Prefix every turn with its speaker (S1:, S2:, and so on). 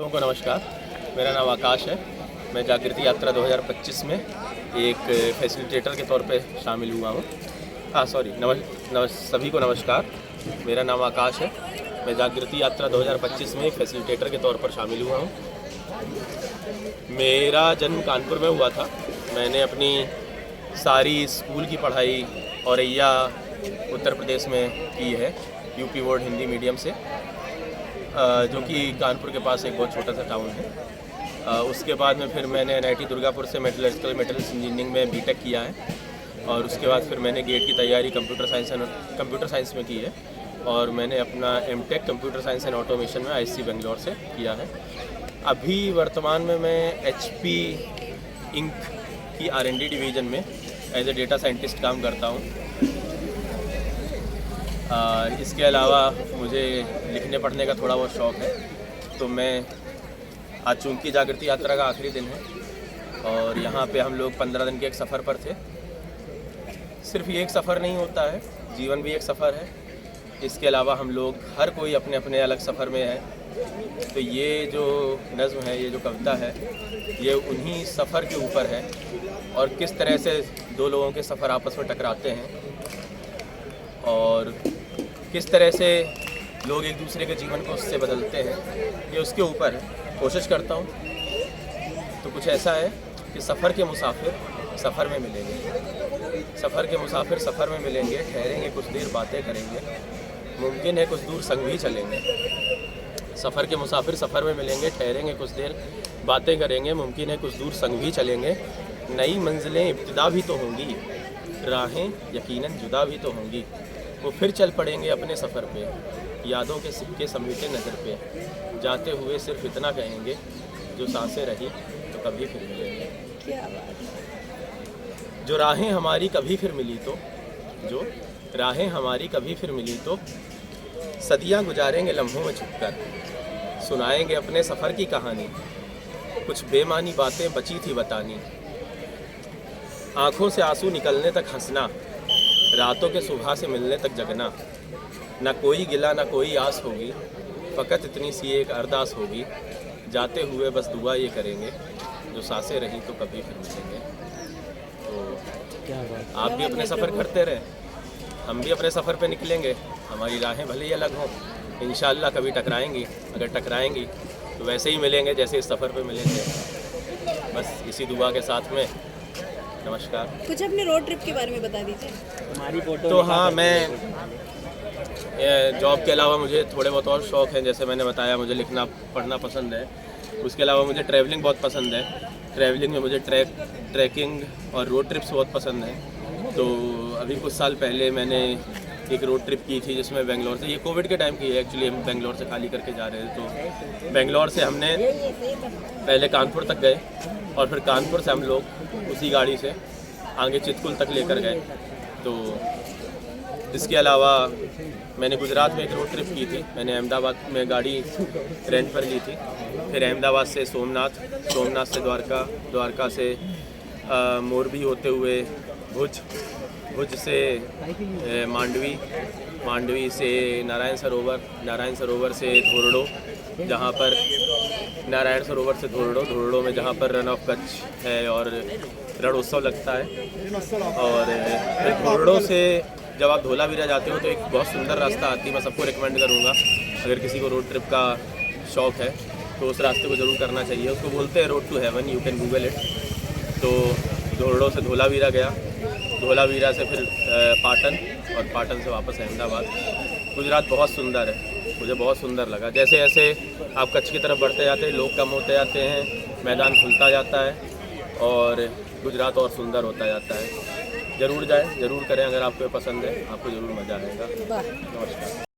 S1: लोगों को नमस्कार। मेरा नाम आकाश है। मैं जागृति यात्रा 2025 में एक फैसिलिटेटर के तौर पे शामिल हुआ हूँ। सभी को नमस्कार। मेरा नाम आकाश है। मैं जागृति यात्रा 2025 में एक फैसिलिटेटर के तौर पर शामिल हुआ हूँ। मेरा जन्म कानपुर में हुआ था। मैंने अपनी सारी स्कूल की पढ़ाई औरैया उत्तर प्रदेश में की है, यूपी बोर्ड हिंदी मीडियम से, जो कि कानपुर के पास एक बहुत छोटा सा टाउन है। उसके बाद में फिर मैंने NIT दुर्गापुर से मेटलर्जिकल मेटल्स इंजीनियरिंग में BTech किया है, और उसके बाद फिर मैंने गेट की तैयारी कंप्यूटर साइंस में की है, और मैंने अपना MTech computer science and automation में ISC बेंगलोर से किया है। अभी वर्तमान में मैं HP इंक की R&D डिवीज़न में एज ए डेटा साइंटिस्ट काम करता हूँ। इसके अलावा मुझे लिखने पढ़ने का थोड़ा बहुत शौक़ है, तो मैं आज चूँकि जागृति यात्रा का आखिरी दिन है और यहाँ पे हम लोग 15 दिन के एक सफ़र पर थे। सिर्फ ये एक सफ़र नहीं होता है, जीवन भी एक सफ़र है। इसके अलावा हम लोग हर कोई अपने अपने अलग सफ़र में है। तो ये जो नज़्म है, ये जो कविता है, ये उन्हीं सफ़र के ऊपर है और किस तरह से दो लोगों के सफ़र आपस में टकराते हैं और किस तरह से लोग एक दूसरे के जीवन को उससे बदलते हैं, ये उसके ऊपर है। कोशिश करता हूँ तो कुछ ऐसा है कि सफ़र के मुसाफिर सफ़र में मिलेंगे, सफ़र के मुसाफिर सफ़र में मिलेंगे, ठहरेंगे कुछ देर बातें करेंगे, मुमकिन है कुछ दूर संग भी चलेंगे। सफ़र के मुसाफिर सफ़र में मिलेंगे, ठहरेंगे कुछ देर बातें करेंगे, मुमकिन है कुछ दूर संग भी चलेंगे। नई मंजिलें इब्तिदा भी तो होंगी, राहें यकीनन जुदा भी तो होंगी। वो फिर चल पड़ेंगे अपने सफ़र पे, यादों के सिक्के समेटे नज़र पे, जाते हुए सिर्फ इतना कहेंगे, जो सांसें रही तो कभी फिर मिलेंगे।
S2: क्या बात है।
S1: जो राहें हमारी कभी फिर मिली तो, जो राहें हमारी कभी फिर मिली तो, सदियां गुजारेंगे लम्हों में छुपकर, सुनाएंगे अपने सफ़र की कहानी, कुछ बेमानी बातें बची थी बतानी। आँखों से आंसू निकलने तक हंसना, रातों के सुबह से मिलने तक जगना, ना कोई गिला ना कोई आस होगी, फ़कत इतनी सी एक अरदास होगी, जाते हुए बस दुआ ये करेंगे, जो सांसें रहीं तो कभी फिर मिलेंगे। तो
S2: क्या बात।
S1: आप भी अपने सफ़र करते रहें, हम भी अपने सफ़र पे निकलेंगे। हमारी राहें भले ही अलग हों, इंशाअल्लाह कभी टकराएंगी। अगर टकराएंगी तो वैसे ही मिलेंगे जैसे इस सफ़र पे मिलेंगे। बस इसी दुआ के साथ में नमस्कार।
S2: कुछ अपने रोड ट्रिप के बारे में बता दीजिए।
S3: हमारी फोटो
S1: तो हाँ, मैं जॉब के अलावा मुझे थोड़े बहुत और शौक़ हैं। जैसे मैंने बताया, मुझे लिखना पढ़ना पसंद है। उसके अलावा मुझे ट्रैवलिंग बहुत पसंद है। ट्रैवलिंग में मुझे ट्रैकिंग और रोड ट्रिप्स बहुत पसंद हैं। तो अभी कुछ साल पहले मैंने एक रोड ट्रिप की थी, जिसमें बेंगलोर से, ये कोविड के टाइम की है एक्चुअली, हम बेंगलोर से खाली करके जा रहे थे। तो बेंगलोर से हमने पहले कानपुर तक गए और फिर कानपुर से हम लोग उसी गाड़ी से आगे चितकुल तक लेकर गए। तो इसके अलावा मैंने गुजरात में एक रोड ट्रिप की थी। मैंने अहमदाबाद में गाड़ी रेंट पर ली थी, फिर अहमदाबाद से सोमनाथ, सोमनाथ से द्वारका, द्वारका से मोरबी होते हुए भुज, भुज से मांडवी, मांडवी से नारायण सरोवर, नारायण सरोवर से धोरडो, जहाँ पर नारायण सरोवर से धोरडो, धोरडो में जहाँ पर रन ऑफ कच्छ है और रणोत्सव लगता है। और फिर धोरडो से जब आप धोलावीरा जाते हो तो एक बहुत सुंदर रास्ता आती है, मैं सबको रिकमेंड करूँगा। अगर किसी को रोड ट्रिप का शौक़ है तो उस रास्ते को ज़रूर करना चाहिए। उसको बोलते हैं road to heaven, you can Google it. तो धोरडो से धोलावीरा गया, धोलावीरा से फिर पाटन, और पाटन से वापस अहमदाबाद। गुजरात बहुत सुंदर है, मुझे बहुत सुंदर लगा। जैसे जैसे आप कच्छ की तरफ बढ़ते जाते हैं, लोग कम होते जाते हैं, मैदान खुलता जाता है और गुजरात और सुंदर होता जाता है। ज़रूर जाएं, ज़रूर करें। अगर आपको पसंद है, आपको ज़रूर मज़ा आएगा। नमस्कार।